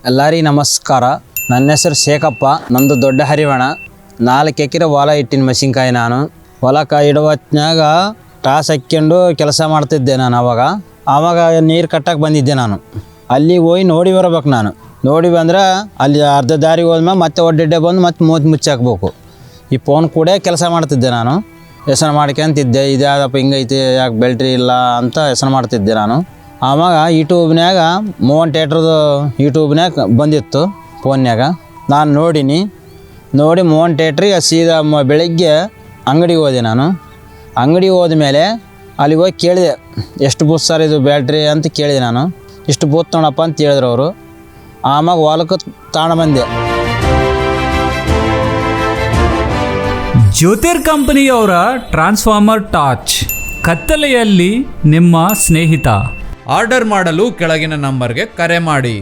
ಎಲ್ಲರಿಗೂ ನಮಸ್ಕಾರ. ನನ್ನ ಹೆಸರು ಶೇಖಪ್ಪ. ನಮ್ಮದು ದೊಡ್ಡ ಹರಿವಣ. 4 ಎಕರೆ ಹೊಲ ಇಟ್ಟಿನ ಮೆಣಸಿನ್ಕಾಯಿ. ನಾನು ಹೊಲಕ್ಕೆ ಇಡುವ ಹೊತ್ನಾಗ ಟಾಸ್ ಹಾಕ್ಕೊಂಡು ಕೆಲಸ ಮಾಡ್ತಿದ್ದೆ. ನಾನು ಆವಾಗ ನೀರು ಕಟ್ಟಕ್ಕೆ ಬಂದಿದ್ದೆ. ನಾನು ಅಲ್ಲಿಗೆ ಹೋಗಿ ನೋಡಿ ಬರ್ಬೇಕು. ನಾನು ನೋಡಿ ಬಂದ್ರೆ ಅಲ್ಲಿ ಅರ್ಧ ದಾರಿ ಹೋದ್ಮೇಲೆ ಮತ್ತೆ ಒಡ್ಡೆ ಬಂದು ಮತ್ತೆ ಮುಚ್ಚಾಕ್ಬೇಕು. ಈ ಫೋನ್ ಕೂಡ ಕೆಲಸ ಮಾಡ್ತಿದ್ದೆ. ನಾನು ಹೆಸರು ಮಾಡ್ಕೊಂತಿದ್ದೆ. ಇದ್ಯಾದಪ್ಪ ಹಿಂಗೈತಿ, ಯಾಕೆ ಬೆಲ್ಟ್ರಿ ಇಲ್ಲ ಅಂತ ಹೆಸರು ಮಾಡ್ತಿದ್ದೆ ನಾನು. ಆವಾಗ ಯೂಟ್ಯೂಬ್ನ್ಯಾಗ ಮೋಹನ್ ಥಿಯೇಟ್ರದು ಯೂಟ್ಯೂಬ್ನ್ಯಾಗ ಬಂದಿತ್ತು ಫೋನ್ಯಾಗ. ನಾನು ನೋಡಿ ಮೋಹನ್ ಥಿಯೇಟ್ರಿಗೆ ಸೀದಾ ಬೆಳಗ್ಗೆ ಅಂಗಡಿಗೆ ಹೋದೆ. ನಾನು ಅಂಗಡಿಗೆ ಹೋದ್ಮೇಲೆ ಅಲ್ಲಿಗೆ ಹೋಗಿ ಕೇಳಿದೆ, ಎಷ್ಟು ಬೂತ್ ಸರ್ ಇದು ಬ್ಯಾಟ್ರಿ ಅಂತ ಕೇಳಿದೆ. ನಾನು ಇಷ್ಟು ಬೂತ್ ನೋಡಪ್ಪ ಅಂತ ಹೇಳಿದ್ರು ಅವರು. ಆವಾಗ ಹೊಲಕ್ಕೆ ತಗೊಂಡ್ಬಂದೆ. ಜ್ಯೋತಿರ್ ಕಂಪನಿಯವರ ಟ್ರಾನ್ಸ್ಫಾರ್ಮರ್ ಟಾರ್ಚ್ ಕತ್ತಲೆಯಲ್ಲಿ ನಿಮ್ಮ ಸ್ನೇಹಿತ. ಆರ್ಡರ್ ಮಾಡಲು ಕೆಳಗಿನ ನಂಬರ್ಗೆ ಕರೆ ಮಾಡಿ.